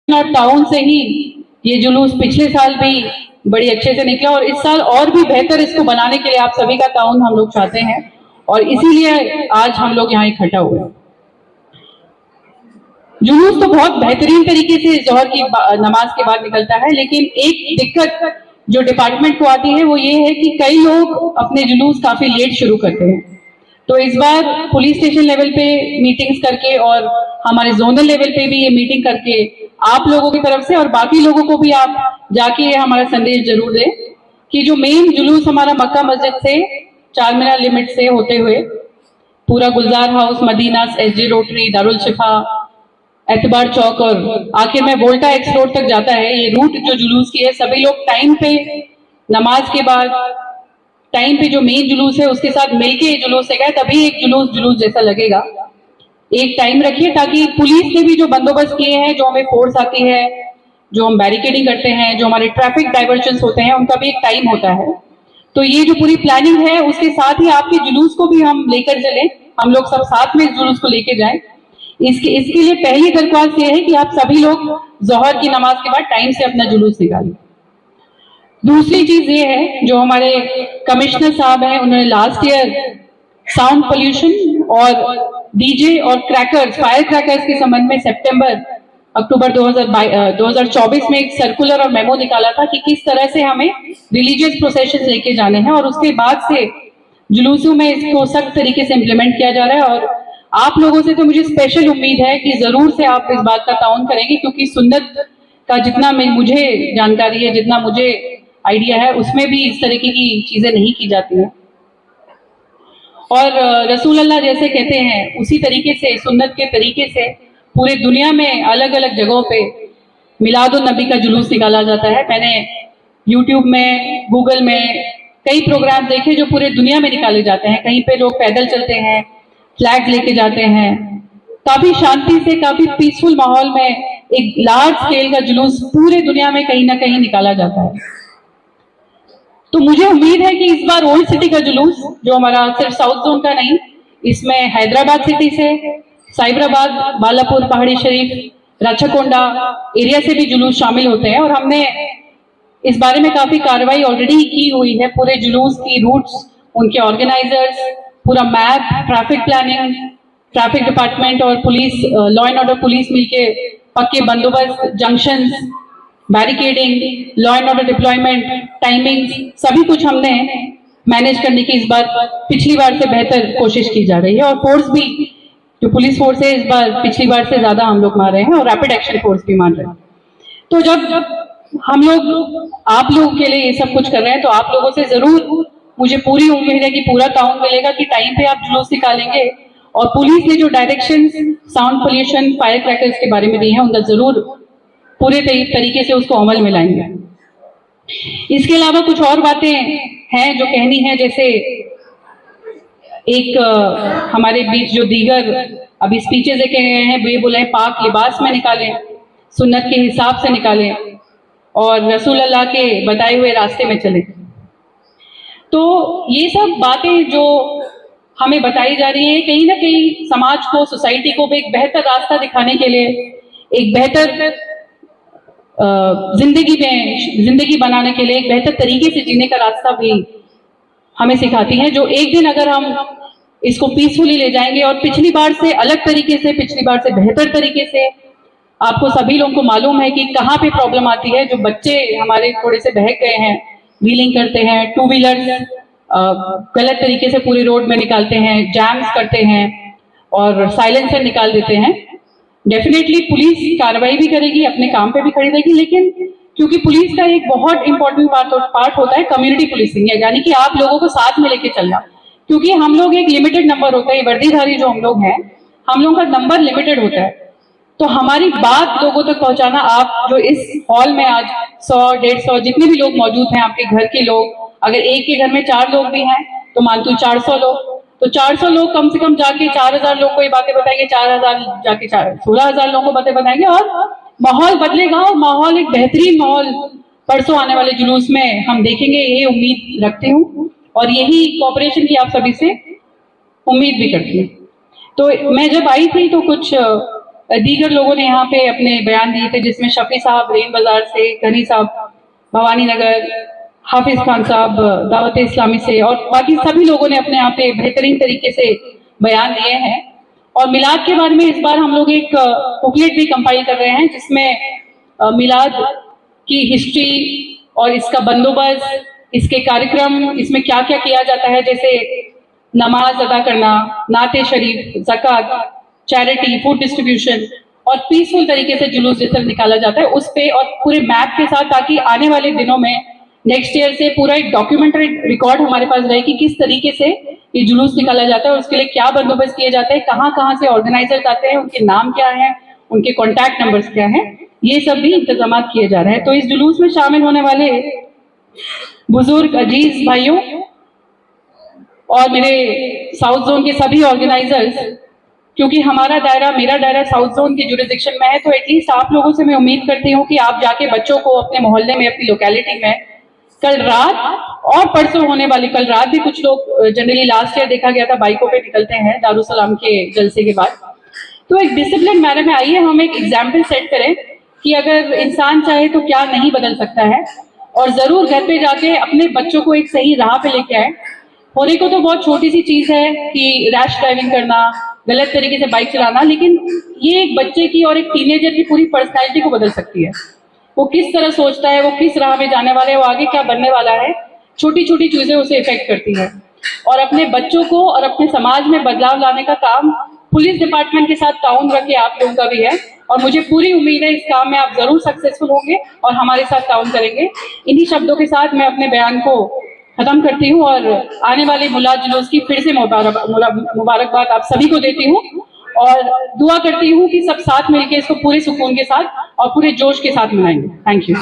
और टाउन से ही ये जुलूस पिछले साल भी बड़ी अच्छे से निकला और इस साल और भी बेहतर इसको बनाने के लिए आप सभी का ताउन हम लोग चाहते हैं और इसीलिए आज हम लोग यहाँ इकट्ठा हुए। जुलूस तो बहुत बेहतरीन तरीके से जोहर की नमाज के बाद निकलता है, लेकिन एक दिक्कत जो डिपार्टमेंट को आती है वो ये है कि कई लोग अपने जुलूस काफी लेट शुरू करते हैं। तो इस बार पुलिस स्टेशन लेवल पे मीटिंग्स करके और हमारे जोनल लेवल पे भी ये मीटिंग करके आप लोगों की तरफ से और बाकी लोगों को भी आप जाके ये हमारा संदेश जरूर दें कि जो मेन जुलूस हमारा मक्का मस्जिद से चार मीनार लिमिट से होते हुए पूरा Gulzar House, Madina, SG Rotary, Darul Shifa, Etebar चौक और आखिर में वोल्टा एक्स रोड तक जाता है। ये रूट जो जुलूस की है, सभी लोग टाइम पे नमाज के बाद टाइम पे जो मेन जुलूस है उसके साथ मिलके जुलूस से गए, तभी एक जुलूस जैसा लगेगा। एक टाइम रखिए ताकि पुलिस ने भी जो बंदोबस्त किए हैं, जो हमें फोर्स आती है, जो हम बैरिकेडिंग करते हैं, जो हमारे ट्रैफिक डाइवर्जन होते हैं, उनका भी एक टाइम होता है। तो ये जो पूरी प्लानिंग है उसके साथ ही आपके जुलूस को भी हम लेकर चलें, हम लोग सब साथ में इस जुलूस को लेके जाएं। इसके लिए पहली दरख्वास्त ये है कि आप सभी लोग जोहर की नमाज के बाद टाइम से अपना जुलूस निकालें। दूसरी चीज ये है, जो हमारे कमिश्नर साहब हैं, उन्होंने लास्ट ईयर साउंड पोल्यूशन और डीजे और क्रैकर्स, फायर क्रैकर्स के संबंध में अक्टूबर 2024 में एक सर्कुलर और मेमो निकाला था कि किस तरह से हमें रिलीजियस प्रोसेशन लेके जाने हैं और उसके बाद से जुलूसों में इसको सख्त तरीके से इम्प्लीमेंट किया जा रहा है। और आप लोगों से तो मुझे स्पेशल उम्मीद है कि जरूर से आप इस बात का ताउन करेंगे, क्योंकि सुन्नत का जितना मुझे जानकारी है, जितना मुझे आइडिया है, उसमें भी इस तरीके की चीजें नहीं की जाती है। और रसूल अल्लाह जैसे कहते हैं उसी तरीके से, सुन्नत के तरीके से पूरे दुनिया में अलग अलग जगहों पे मिलादुन नबी का जुलूस निकाला जाता है। मैंने यूट्यूब में, गूगल में कई प्रोग्राम देखे जो पूरे दुनिया में निकाले जाते हैं। कहीं पे लोग पैदल चलते हैं, फ्लैग लेके जाते हैं, काफी शांति से, काफी पीसफुल माहौल में एक लार्ज स्केल का जुलूस पूरे दुनिया में कहीं ना कहीं निकाला जाता है। तो मुझे उम्मीद है कि इस बार ओल्ड सिटी का जुलूस, जो हमारा सिर्फ साउथ जोन का नहीं, इसमें हैदराबाद सिटी से, साइबराबाद, बालापुर, पहाड़ी शरीफ, राचाकोंडा एरिया से भी जुलूस शामिल होते हैं। और हमने इस बारे में काफी कार्रवाई ऑलरेडी की हुई है। पूरे जुलूस की रूट्स, उनके ऑर्गेनाइजर्स, पूरा map, traffic planning, traffic department और police, law and order police मिलके पक्के बंदोबस्त, junctions, barricading, law and order deployment, timing, सभी कुछ हमने मैनेज करने की इस बार पिछली बार से बेहतर कोशिश की जा रही है। और फोर्स भी, जो पुलिस फोर्स है, इस बार पिछली बार से ज्यादा हम लोग मार रहे हैं और रैपिड एक्शन फोर्स भी मान रहे हैं। तो जब हम लोग आप लोगों के लिए ये सब कुछ कर रहे हैं, तो आप लोगों से जरूर मुझे पूरी उम्मीद है कि पूरा ताउन मिलेगा कि टाइम पे आप जुलूस निकालेंगे और पुलिस ने जो directions sound pollution, fire crackers के बारे में दी है, उनका जरूर पूरे तरीके से उसको अमल में लाएंगे। इसके अलावा कुछ और बातें हैं जो कहनी है, जैसे एक हमारे बीच जो दीगर अभी स्पीचेस देखे गए हैं, ये बोले पाक लिबास में निकालें, सुन्नत के हिसाब से निकालें और रसूल अल्लाह के बताए हुए रास्ते में चलें। तो ये सब बातें जो हमें बताई जा रही है, कहीं ना कहीं समाज को, सोसाइटी को भी एक बेहतर रास्ता दिखाने के लिए, एक बेहतर जिंदगी बनाने के लिए, एक बेहतर तरीके से जीने का रास्ता भी हमें सिखाती है, जो एक दिन अगर हम इसको पीसफुली ले जाएंगे और पिछली बार से अलग तरीके से, पिछली बार से बेहतर तरीके से। आपको सभी लोगों को मालूम है कि कहाँ पे प्रॉब्लम आती है। जो बच्चे हमारे थोड़े से बहक गए हैं, व्हीलिंग करते हैं, टू व्हीलर गलत तरीके से पूरे रोड में निकालते हैं, जैम्स करते हैं और साइलेंसर निकाल देते हैं। डेफिनेटली पुलिस कार्रवाई भी करेगी, अपने काम पे भी खड़ी रहेगी, लेकिन क्योंकि पुलिस का एक बहुत इंपॉर्टेंट पार्ट होता है कम्युनिटी पुलिसिंग, यानी कि आप लोगों को साथ में लेके चलना। क्योंकि हम लोग एक लिमिटेड नंबर होता है, वर्दीधारी जो हम लोग हैं, हम लोगों का नंबर लिमिटेड होता है। तो हमारी बात लोगों तक पहुंचाना, आप जो इस हॉल में आज 100-150 जितने भी लोग मौजूद हैं, आपके घर के लोग, अगर एक के घर में 4 लोग भी हैं तो मानतू 400 लोग, तो 400 लोग कम से कम जाके 4000 लोग को ये बातें बताएंगे, 4000 जाके 16,000 लोगों को बातें बताएंगे और माहौल बदलेगा। और माहौल एक बेहतरीन माहौल परसों आने वाले जुलूस में हम देखेंगे, ये उम्मीद रखती हूँ और यही कोऑपरेशन की आप सभी से उम्मीद भी करती हूँ। तो मैं जब आई थी तो कुछ दीगर लोगों ने यहाँ पे अपने बयान दिए थे, जिसमें शफी साहब रेन बाजार से, गनी साहब भवानी नगर, हाफिज खान साहब दावत इस्लामी से, और बाकी सभी लोगों ने अपने यहाँ पे बेहतरीन तरीके से बयान दिए हैं। और मिलाद के बारे में इस बार हम लोग एक बुकलेट भी कंपाइल कर रहे हैं, जिसमें मिलाद की हिस्ट्री और इसका बंदोबस्त, इसके कार्यक्रम, इसमें क्या क्या किया जाता है, जैसे नमाज अदा करना, नाते शरीफ, ज़कात, चैरिटी, फूड डिस्ट्रीब्यूशन, और पीसफुल तरीके से जुलूस जिस तरह निकाला जाता है उस पे, और पूरे मैप के साथ, ताकि आने वाले दिनों में नेक्स्ट ईयर से पूरा एक डॉक्यूमेंट्री रिकॉर्ड हमारे पास रहे कि किस तरीके से ये जुलूस निकाला जाता है और उसके लिए क्या बंदोबस्त किए जाते हैं, कहाँ कहाँ से ऑर्गेनाइजर्स आते हैं, उनके नाम क्या है, उनके कॉन्टैक्ट नंबर्स क्या है, ये सब भी इंतजाम किए जा रहे हैं। तो इस जुलूस में शामिल होने वाले बुजुर्ग अजीज भाइयों और मेरे साउथ जोन के सभी ऑर्गेनाइजर्स, क्योंकि हमारा दायरा, मेरा दायरा साउथ जोन के जुरिडिक्शन में है, तो एटलीस्ट आप लोगों से मैं उम्मीद करती हूँ कि आप जाके बच्चों को अपने मोहल्ले में, अपनी लोकेलिटी में, कल रात और परसों होने वाली, कल रात भी कुछ लोग, जनरली लास्ट ईयर देखा गया था बाइकों पे निकलते हैं दारुसलाम के जलसे के बाद, तो एक डिसिप्लिन मैनर में आइए हम एक एग्जाम्पल सेट करें कि अगर इंसान चाहे तो क्या नहीं बदल सकता है, और जरूर घर पे जाके अपने बच्चों को एक सही राह पे लेके आए। होने को तो बहुत छोटी सी चीज है कि रैश ड्राइविंग करना, गलत तरीके से बाइक चलाना, लेकिन ये एक बच्चे की और एक टीनेजर की पूरी पर्सनैलिटी को बदल सकती है। वो किस तरह सोचता है, वो किस राह में जाने वाला है, वो आगे क्या बनने वाला है, छोटी छोटी चीजें उसे इफेक्ट करती है। और अपने बच्चों को और अपने समाज में बदलाव लाने का काम पुलिस डिपार्टमेंट के साथ ताउन रखे आप लोगों का भी है, और मुझे पूरी उम्मीद है इस काम में आप जरूर सक्सेसफुल होंगे और हमारे साथ ताउन करेंगे। इन्हीं शब्दों के साथ मैं अपने बयान को खत्म करती हूँ और आने वाले मिलाद जुलूस की फिर से मुबारकबाद आप सभी को देती हूँ, और दुआ करती हूँ कि सब साथ मिलकर इसको पूरे सुकून के साथ और पूरे जोश के साथ मनाएंगे। Thank you.